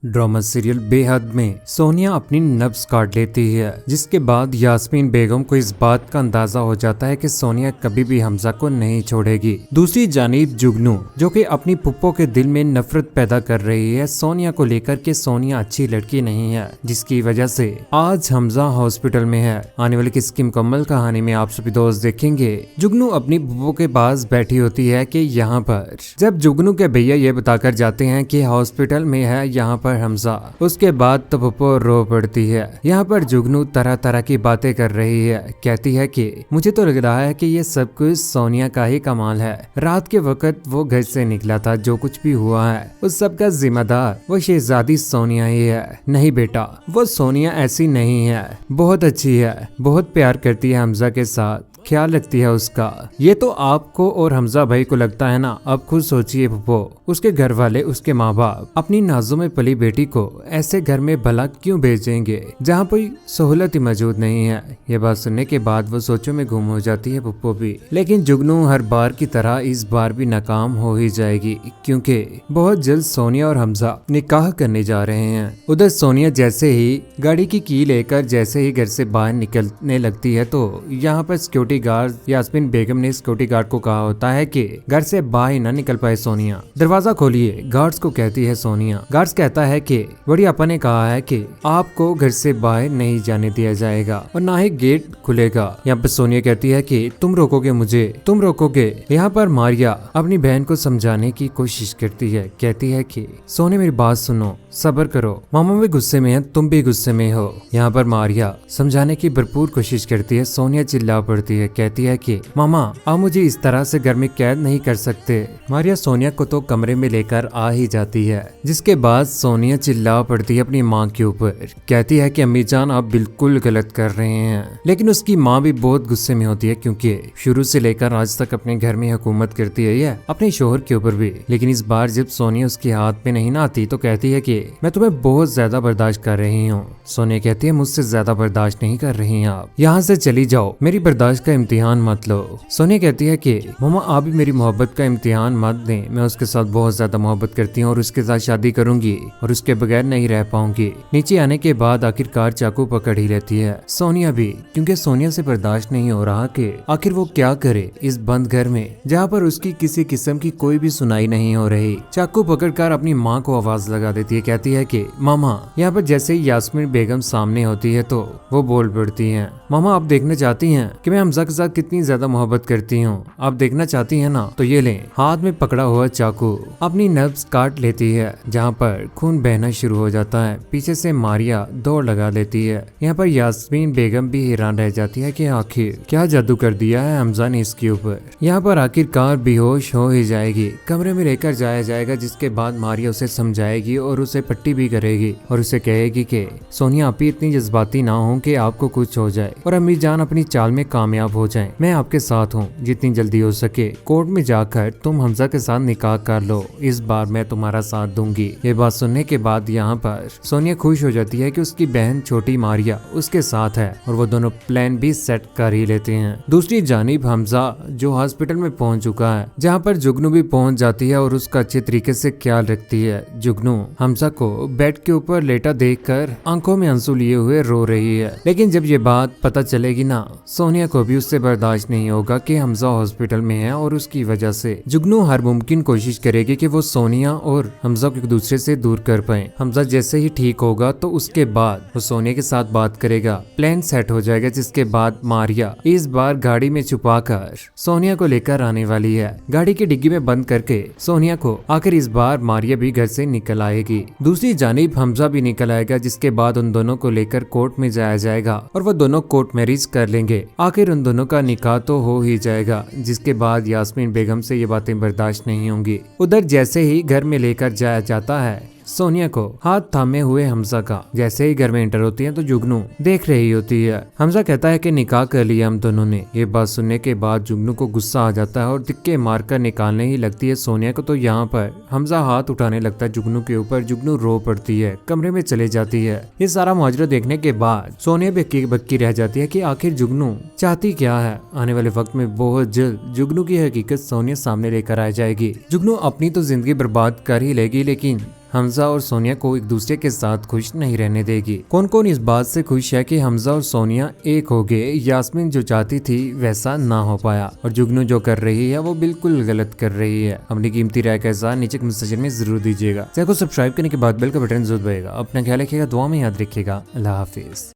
Drama serial बेहद में सोनिया अपनी नब्ज काट लेती है, जिसके बाद यास्मीन बेगम को इस बात का अंदाजा हो जाता है कि सोनिया कभी भी हमजा को नहीं छोड़ेगी। दूसरी जानिब जुगनू, जो कि अपनी पुप्पो के दिल में नफरत पैदा कर रही है सोनिया को लेकर के सोनिया अच्छी लड़की नहीं है, जिसकी वजह से आज हमजा हॉस्पिटल में है। आने वाली किसकी मुकम्मल कहानी में आप सभी दोस्त देखेंगे। जुगनू अपनी पुप्पो के पास बैठी होती है कि यहाँ पर जब जुगनू के भैया ये बताकर जाते हैं कि हॉस्पिटल में है यहाँ पर हमजा, उसके बाद तो पुप्पो रो पड़ती है। यहाँ पर जुगनू तरह तरह की बातें कर रही है, कहती है कि मुझे तो लग रहा है कि ये सब कुछ सोनिया का ही कमाल है। रात के वक्त वो घर से निकला था, जो कुछ भी हुआ है उस सब का जिम्मेदार वो शहजादी सोनिया ही है। नहीं बेटा, वो सोनिया ऐसी नहीं है, बहुत अच्छी है, बहुत प्यार करती है हमजा के साथ, ख्याल रखती है उसका। ये तो आपको और हमजा भाई को लगता है ना। अब खुद सोचिए पुप्पो, उसके घर वाले, उसके माँ बाप अपनी नाजों में पली बेटी को ऐसे घर में भला क्यों भेजेंगे जहाँ कोई सहूलत ही मौजूद नहीं है। ये बात सुनने के बाद वो सोचों में गुम हो जाती है पुप्पो भी। लेकिन जुगनू हर बार की तरह इस बार भी नाकाम हो ही जाएगी, क्योंकि बहुत जल्द सोनिया और हमजा निकाह करने जा रहे हैं। उधर सोनिया जैसे ही गाड़ी की लेकर जैसे ही घर से बाहर निकलने लगती है तो यहाँ पर सिक्योरिटी गार्ड यास्मीन बेगम ने सिक्योरिटी गार्ड को कहा होता है कि घर से बाहर न निकल पाए सोनिया, दरवाजा खोलिए। गार्ड्स को कहती है सोनिया। गार्ड्स कहता है कि बड़ी आपा ने कहा है कि आपको घर से बाहर नहीं जाने दिया जाएगा और ना ही गेट खुलेगा। यहाँ पर सोनिया कहती है कि तुम रोकोगे मुझे, तुम रोकोगे। यहाँ पर मारिया अपनी बहन को समझाने की कोशिश करती है, कहती है कि सोनिया मेरी बात सुनो, सब्र करो, मामा भी गुस्से में है, तुम भी गुस्से में हो। यहाँ पर मारिया समझाने की भरपूर कोशिश करती है। सोनिया चिल्ला पड़ती है, कहती है कि मामा आप मुझे इस तरह से घर में कैद नहीं कर सकते। मारिया सोनिया को तो कमरे में लेकर आ ही जाती है, जिसके बाद सोनिया चिल्ला पड़ती है अपनी माँ के ऊपर, कहती है कि अम्मी जान आप बिल्कुल गलत कर रहे हैं। लेकिन उसकी माँ भी बहुत गुस्से में होती है, क्योंकि शुरू से लेकर आज तक अपने घर में हुकूमत करती है ये अपने शोहर के ऊपर भी। लेकिन इस बार जब सोनिया उसके हाथ में नहीं ना आती तो कहती है कि मैं तुम्हें बहुत ज्यादा बर्दाश्त कर रही हूँ। सोनिया कहती है मुझसे ज्यादा बर्दाश्त नहीं कर रही हैं आप, यहाँ से चली जाओ, मेरी बर्दाश्त का इम्तिहान मत लो। सोनिया कहती है कि मामा आप भी मेरी मोहब्बत का इम्तिहान मत दें, मैं उसके साथ बहुत ज्यादा मोहब्बत करती हूँ और उसके साथ शादी करूंगी और उसके बगैर नहीं रह पाऊंगी। नीचे आने के बाद आखिरकार चाकू पकड़ ही लेती है सोनिया भी, क्योंकि सोनिया से बर्दाश्त नहीं हो रहा कि आखिर वो क्या करे इस बंद घर में जहाँ पर उसकी किसी किस्म की कोई भी सुनाई नहीं हो रही। चाकू पकड़कर अपनी माँ को आवाज लगा देती है, कहती है कि मामा। यहाँ पर जैसे ही यास्मीन बेगम सामने होती है तो वो बोल पड़ती है, मामा आप देखना चाहती हैं कि मैं हमजा के साथ कितनी ज्यादा मोहब्बत करती हूँ, आप देखना चाहती हैं ना, तो ये लें। हाथ में पकड़ा हुआ चाकू अपनी नब्ज काट लेती है, जहाँ पर खून बहना शुरू हो जाता है। पीछे से मारिया दौड़ लगा लेती है। यहाँ पर यास्मीन बेगम भी हैरान रह जाती है कि आखिर क्या जादू कर दिया है हमजा ने इसके ऊपर। यहाँ पर आखिरकार बेहोश हो ही जाएगी, कमरे में लेकर जाया जाएगा, जिसके बाद मारिया उसे समझाएगी और उसे पट्टी भी करेगी और उसे कहेगी कि सोनिया आप ही इतनी जज्बाती ना हो कि आपको कुछ हो जाए और अम्मी जान अपनी चाल में कामयाब हो जाएं। मैं आपके साथ हूँ, जितनी जल्दी हो सके कोर्ट में जाकर तुम हमजा के साथ निकाह कर लो, इस बार मैं तुम्हारा साथ दूंगी। ये बात सुनने के बाद यहाँ पर सोनिया खुश हो जाती है कि उसकी बहन छोटी मारिया उसके साथ है और वो दोनों प्लान भी सेट कर ही लेते हैं। दूसरी जानिब हमजा जो हॉस्पिटल में पहुंच चुका है, जहाँ पर जुगनू भी पहुंच जाती है और उसका अच्छे तरीके से ख्याल रखती है। जुगनू हमजा को बेड के ऊपर लेटा देखकर आंखों में आंसू लिए हुए रो रही है। लेकिन जब ये बात पता चलेगी ना, सोनिया को भी उससे बर्दाश्त नहीं होगा कि हमजा हॉस्पिटल में है और उसकी वजह से जुगनू हर मुमकिन कोशिश करेगी कि वो सोनिया और हमजा को एक दूसरे से दूर कर पाए। हमजा जैसे ही ठीक होगा तो उसके बाद वो सोनिया के साथ बात करेगा, प्लान सेट हो जाएगा, जिसके बाद मारिया इस बार गाड़ी में छुपाकर सोनिया को लेकर आने वाली है। गाड़ी की डिग्गी में बंद करके सोनिया को आखिर इस बार मारिया भी घर से निकल आएगी। दूसरी जानिब हमजा भी निकल आएगा, जिसके बाद उन दोनों को लेकर कोर्ट में जाया जाएगा और वो दोनों कोर्ट मैरिज कर लेंगे। आखिर उन दोनों का निकाह तो हो ही जाएगा, जिसके बाद यास्मीन बेगम से ये बातें बर्दाश्त नहीं होंगी। उधर जैसे ही घर में लेकर जाया जाता है सोनिया को हाथ थामे हुए हमजा का, जैसे ही घर में एंटर होती है तो जुगनू देख रही होती है। हमजा कहता है कि निकाह कर लिया हम दोनों ने। ये बात सुनने के बाद जुगनू को गुस्सा आ जाता है और दिक्के मारकर निकालने ही लगती है सोनिया को। तो यहाँ पर हमजा हाथ उठाने लगता है जुगनू के ऊपर। जुगनू रो पड़ती है, कमरे में चले जाती है। ये सारा माजरा देखने के बाद सोनिया भी हक्की बक्की रह जाती है कि आखिर जुगनू चाहती क्या है। आने वाले वक्त में बहुत जल्द जुगनू की हकीकत सोनिया सामने लेकर आ जाएगी। जुगनू अपनी तो जिंदगी बर्बाद कर ही लेगी, लेकिन हमजा और सोनिया को एक दूसरे के साथ खुश नहीं रहने देगी। कौन कौन इस बात से खुश है कि हमजा और सोनिया एक हो गए। यास्मीन जो चाहती थी वैसा ना हो पाया और जुगनू जो कर रही है वो बिल्कुल गलत कर रही है। अपनी कीमती राय का साथ नीचे कमेंट सेक्शन में जरूर दीजिएगा। चैनल को सब्सक्राइब करने के बाद बेल का बटन जरूर दबाइएगा। अपना ख्याल रखिएगा, दुआ में याद रखिएगा। अल्लाह हाफिज।